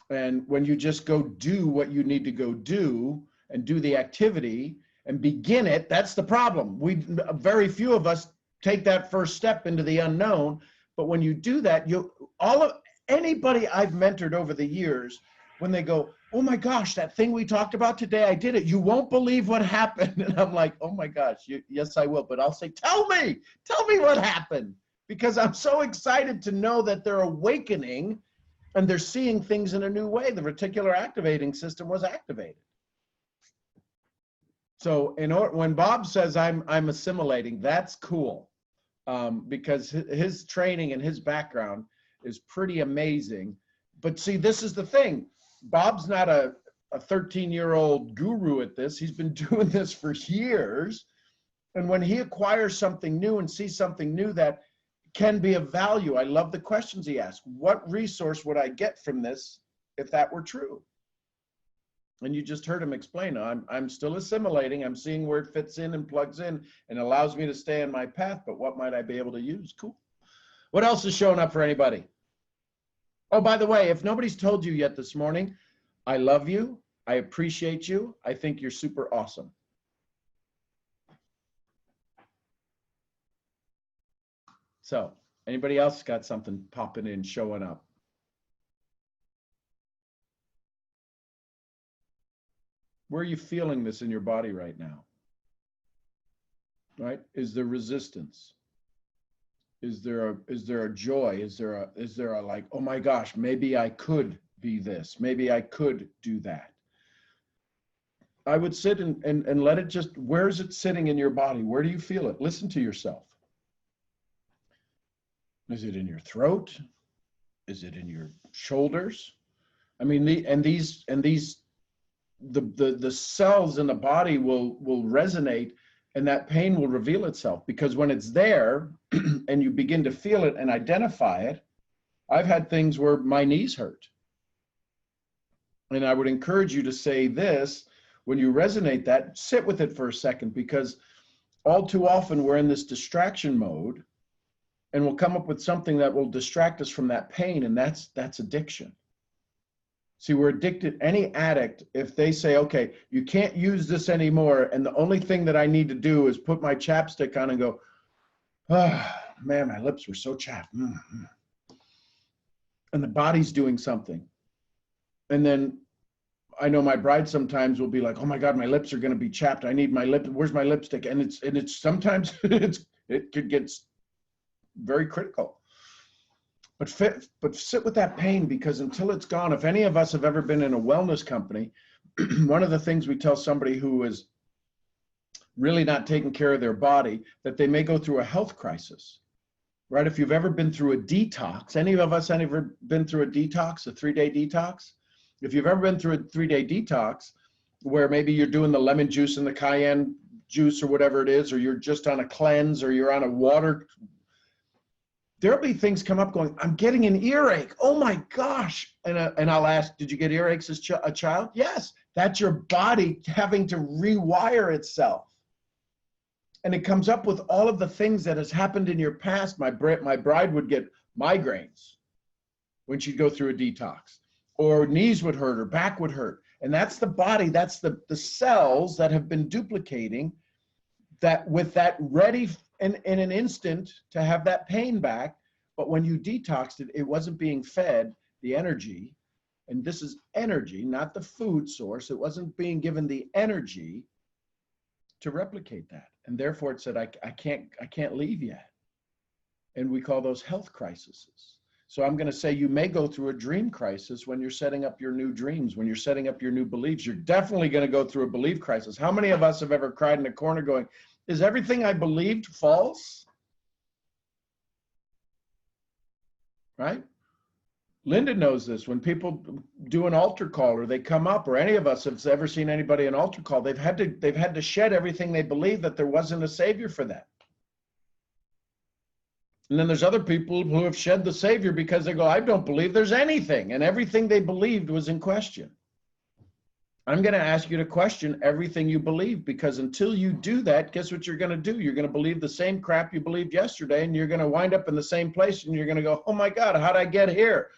And when you just go do what you need to go do and do the activity and begin it, that's the problem. Very few of us take that first step into the unknown. But when you do that, anybody I've mentored over the years, when they go, oh my gosh, that thing we talked about today, I did it. You won't believe what happened. And I'm like, oh my gosh, yes, I will. But I'll say, tell me what happened, because I'm so excited to know that they're awakening and they're seeing things in a new way. The reticular activating system was activated. So when Bob says I'm assimilating, that's cool, because his training and his background is pretty amazing. But see, this is the thing. Bob's not a 13-year-old guru at this. He's been doing this for years. And when he acquires something new and sees something new that can be of value, I love the questions he asked. What resource would I get from this if that were true? And you just heard him explain, I'm still assimilating. I'm seeing where it fits in and plugs in and allows me to stay on my path, but what might I be able to use? Cool. What else is showing up for anybody? Oh, by the way, if nobody's told you yet this morning, I love you. I appreciate you. I think you're super awesome. So, anybody else got something popping in, showing up? Where are you feeling this in your body right now? Right? Is there resistance? Is there a joy? Is there a like, oh my gosh, maybe I could be this. Maybe I could do that. I would sit and let it just, where is it sitting in your body? Where do you feel it? Listen to yourself. Is it in your throat? Is it in your shoulders? I mean, the cells in the body will resonate, and that pain will reveal itself, because when it's there and you begin to feel it and identify it, I've had things where my knees hurt. And I would encourage you to say this, when you resonate that, sit with it for a second, because all too often we're in this distraction mode and we'll come up with something that will distract us from that pain, and that's addiction. See, we're addicted. Any addict, if they say, okay, you can't use this anymore, and the only thing that I need to do is put my chapstick on and go, oh, man, my lips were so chapped. Mm-hmm. And the body's doing something. And then I know my bride sometimes will be like, oh my God, my lips are going to be chapped. I need my lip. Where's my lipstick? And it's sometimes it could get very critical. But sit with that pain, because until it's gone, if any of us have ever been in a wellness company, one of the things we tell somebody who is really not taking care of their body, that they may go through a health crisis, right? If you've ever been through a detox, any of us ever been through a detox, a 3-day detox? If you've ever been through a 3-day detox, where maybe you're doing the lemon juice and the cayenne juice or whatever it is, or you're just on a cleanse, or you're on a water, there'll be things come up going, I'm getting an earache. Oh my gosh. And I'll ask, did you get earaches as a child? Yes. That's your body having to rewire itself. And it comes up with all of the things that has happened in your past. My bride would get migraines when she'd go through a detox, or knees would hurt, or back would hurt. And that's the body, that's the cells that have been duplicating, that with that ready in an instant to have that pain back. But when you detoxed it, it wasn't being fed the energy. And this is energy, not the food source. It wasn't being given the energy to replicate that. And therefore it said, I can't leave yet. And we call those health crises. So I'm going to say you may go through a dream crisis when you're setting up your new dreams, when you're setting up your new beliefs. You're definitely going to go through a belief crisis. How many of us have ever cried in a corner going, is everything I believed false? Right? Linda knows this. When people do an altar call, or they come up, or any of us have ever seen anybody in an altar call, they've had to shed everything they believed, that there wasn't a savior for them. And then there's other people who have shed the savior because they go, I don't believe there's anything, and everything they believed was in question. I'm going to ask you to question everything you believe, because until you do that, guess what you're going to do? You're going to believe the same crap you believed yesterday, and you're going to wind up in the same place, and you're going to go, oh my God, how'd I get here?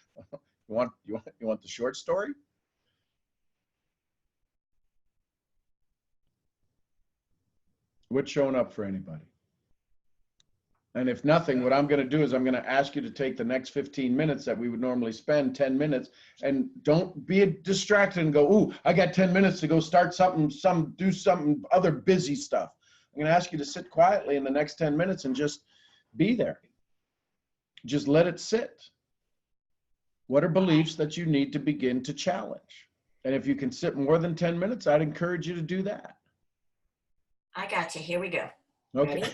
You want the short story? What's showing up for anybody? And if nothing, what I'm going to do is I'm going to ask you to take the next 15 minutes that we would normally spend, 10 minutes, and don't be distracted and go, ooh, I got 10 minutes to go start do something other busy stuff. I'm going to ask you to sit quietly in the next 10 minutes and just be there. Just let it sit. What are beliefs that you need to begin to challenge? And if you can sit more than 10 minutes, I'd encourage you to do that. I got you. Here we go. Okay. Ready?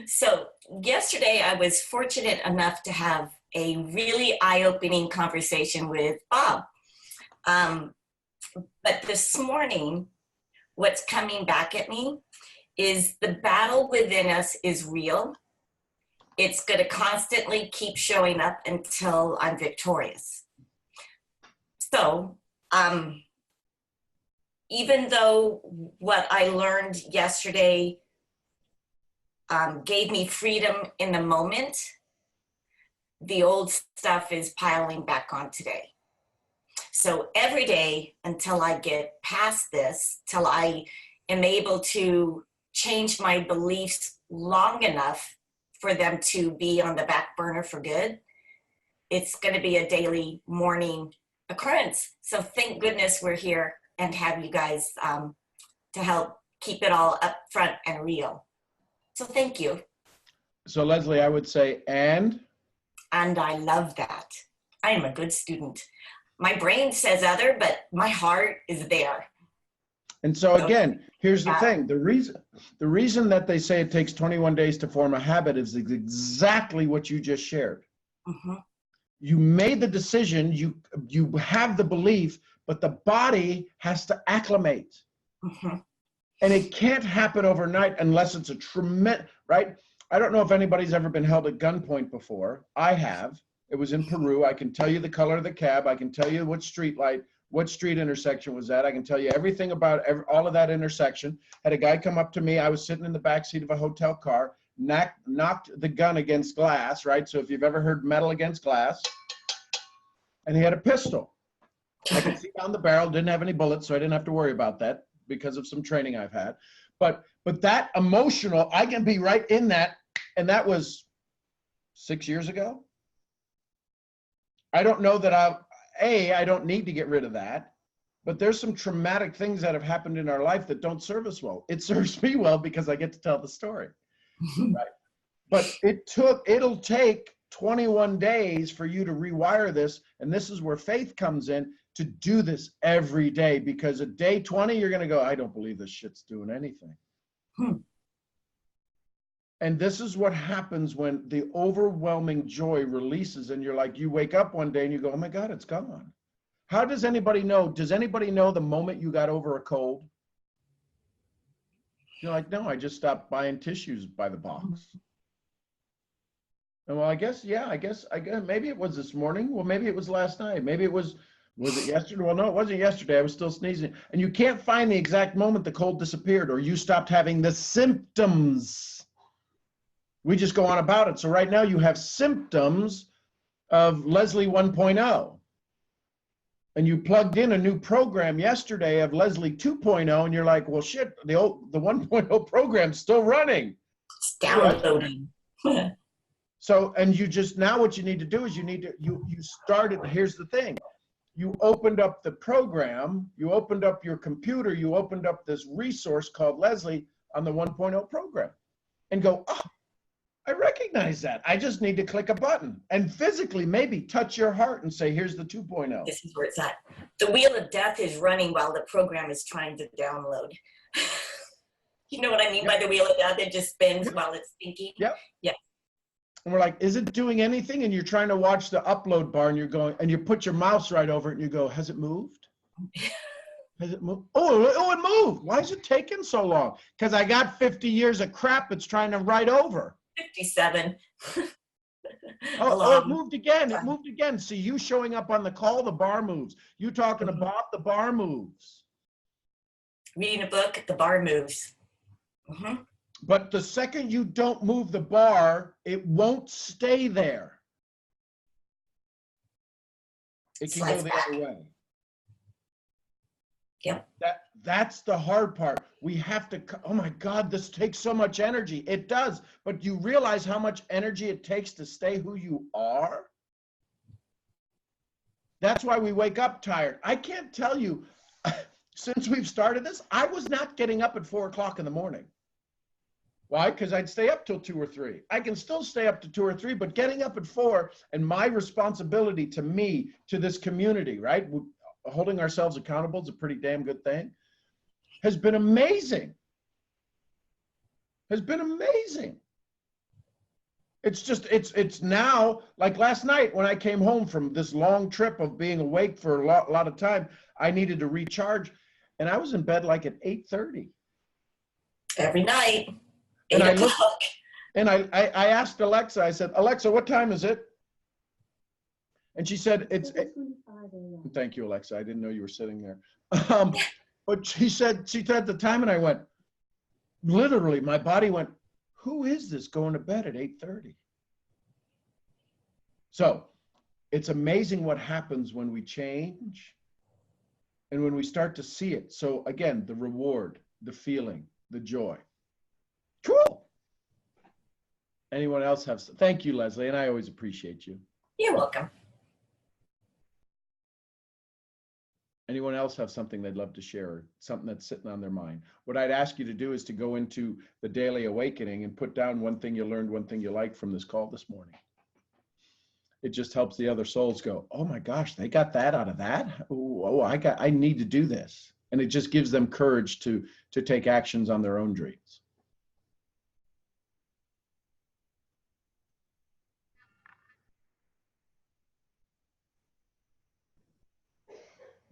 So yesterday I was fortunate enough to have a really eye-opening conversation with Bob. But this morning, what's coming back at me is the battle within us is real. It's going to constantly keep showing up until I'm victorious. So, even though what I learned yesterday gave me freedom in the moment, the old stuff is piling back on today. So every day until I get past this, till I am able to change my beliefs long enough for them to be on the back burner for good, it's going to be a daily morning occurrence. So thank goodness we're here and have you guys to help keep it all up front and real. So thank you. So Leslie, I would say, and I love that. I am a good student. My brain says other, but my heart is there. And so again, here's the thing. The reason that they say it takes 21 days to form a habit is exactly what you just shared. Mm-hmm. You made the decision, you have the belief, but the body has to acclimate. Mm-hmm. And it can't happen overnight unless it's a tremendous, right? I don't know if anybody's ever been held at gunpoint before. I have. It was in Peru. I can tell you the color of the cab. I can tell you what street light, what street intersection was that. I can tell you everything about all of that intersection. Had a guy come up to me. I was sitting in the back seat of a hotel car, knocked the gun against glass, right? So if you've ever heard metal against glass, and he had a pistol. I could see down the barrel, didn't have any bullets, so I didn't have to worry about that because of some training I've had. But that emotional, I can be right in that, and that was 6 years ago. I don't know that I don't need to get rid of that, but there's some traumatic things that have happened in our life that don't serve us well. It serves me well because I get to tell the story, right? But it'll take 21 days for you to rewire this, and this is where faith comes in, to do this every day, because at day 20, you're going to go, I don't believe this shit's doing anything. And this is what happens when the overwhelming joy releases and you're like, you wake up one day and you go, oh my God, it's gone. How does anybody know? Does anybody know the moment you got over a cold? You're like, no, I just stopped buying tissues by the box. And well, I guess maybe it was this morning. Well, maybe it was last night. Maybe it was it yesterday? Well, no, it wasn't yesterday. I was still sneezing. And you can't find the exact moment the cold disappeared or you stopped having the symptoms. We just go on about it. So right now you have symptoms of Leslie 1.0. And you plugged in a new program yesterday of Leslie 2.0, and you're like, well, shit, the 1.0 program's still running. It's downloading. So, and you just, now what you need to do is you started, here's the thing. You opened up the program, you opened up your computer, you opened up this resource called Leslie on the 1.0 program and go, oh, I recognize that. I just need to click a button and physically maybe touch your heart and say, here's the 2.0. This is where it's at. The wheel of death is running while the program is trying to download. You know what I mean by the wheel of death? It just spins while it's thinking. Yep. Yeah. And we're like, is it doing anything? And you're trying to watch the upload bar and you're going, and you put your mouse right over it and you go, has it moved? Has it moved? Oh, it moved. Why is it taking so long? Because I got 50 years of crap it's trying to write over. 57. Oh, it moved again. It moved again. See, you showing up on the call, the bar moves. You talking about the bar moves. Reading a book, the bar moves. But the second you don't move the bar, it won't stay there. It can go the other way. Yep. That's the hard part. We have to, oh my God, this takes so much energy. It does, but you realize how much energy it takes to stay who you are? That's why we wake up tired. I can't tell you, since we've started this, I was not getting up at 4 o'clock in the morning. Why? Because I'd stay up till 2 or 3. I can still stay up to 2 or 3, but getting up at 4 and my responsibility to me, to this community, right? Holding ourselves accountable is a pretty damn good thing, has been amazing. Has been amazing. It's just, it's now, like last night when I came home from this long trip of being awake for a lot of time, I needed to recharge, and I was in bed like at 8:30. Every night, 8 and o'clock. And I asked Alexa, I said, Alexa, what time is it? And she said, it's, thank you, Alexa. I didn't know you were sitting there. But she said the time, and I went, literally, my body went, who is this going to bed at 8:30? So it's amazing what happens when we change and when we start to see it. So again, the reward, the feeling, the joy. Cool. Anyone else have? Thank you, Leslie, and I always appreciate you. You're welcome. Anyone else have something they'd love to share, something that's sitting on their mind? What I'd ask you to do is to go into the Daily Awakening and put down one thing you learned, one thing you liked from this call this morning. It just helps the other souls go, oh my gosh, they got that out of that. Oh, I need to do this. And it just gives them courage to take actions on their own dreams.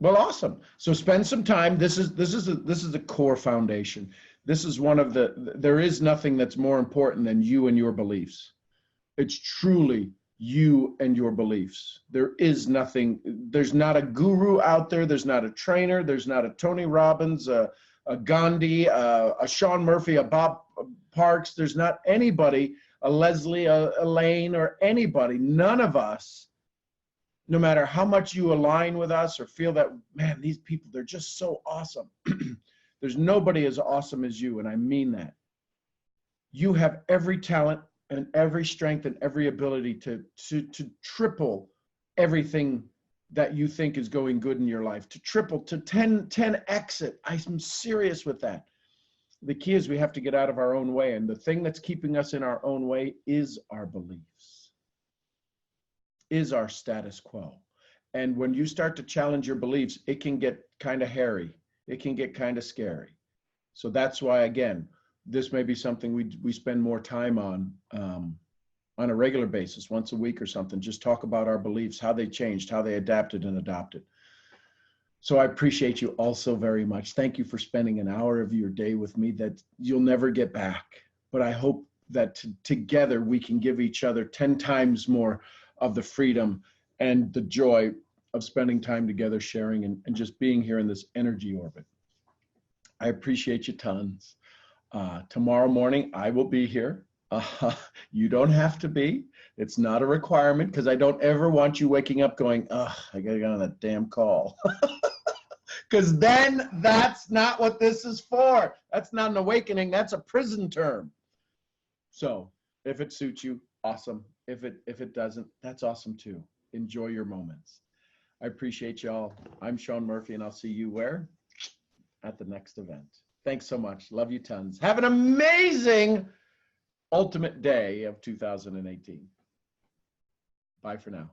Well, awesome. So spend some time. This is the core foundation. This is one of there is nothing that's more important than you and your beliefs. It's truly you and your beliefs. There is nothing, there's not a guru out there. There's not a trainer. There's not a Tony Robbins, a Gandhi, a Sean Murphy, a Bob Parks. There's not anybody, a Leslie, a Elaine, or anybody, none of us. No matter how much you align with us or feel that, man, these people, they're just so awesome. There's nobody as awesome as you, and I mean that. You have every talent and every strength and every ability to triple everything that you think is going good in your life, to triple, to 10x it. I'm serious with that. The key is we have to get out of our own way, and the thing that's keeping us in our own way is our beliefs. Is our status quo. And when you start to challenge your beliefs, it can get kind of hairy. It can get kind of scary. So that's why, again, this may be something we spend more time on a regular basis, once a week or something. Just talk about our beliefs, how they changed, how they adapted and adopted. So I appreciate you all so very much. Thank you for spending an hour of your day with me that you'll never get back. But I hope that together we can give each other 10 times more of the freedom and the joy of spending time together, sharing and just being here in this energy orbit. I appreciate you tons. Tomorrow morning, I will be here. You don't have to be. It's not a requirement because I don't ever want you waking up going, oh, I gotta get on that damn call. Because then that's not what this is for. That's not an awakening. That's a prison term. So if it suits you, awesome. If it doesn't, that's awesome too. Enjoy your moments. I appreciate y'all. I'm Sean Murphy, and I'll see you where? At the next event. Thanks so much. Love you tons. Have an amazing ultimate day of 2018. Bye for now.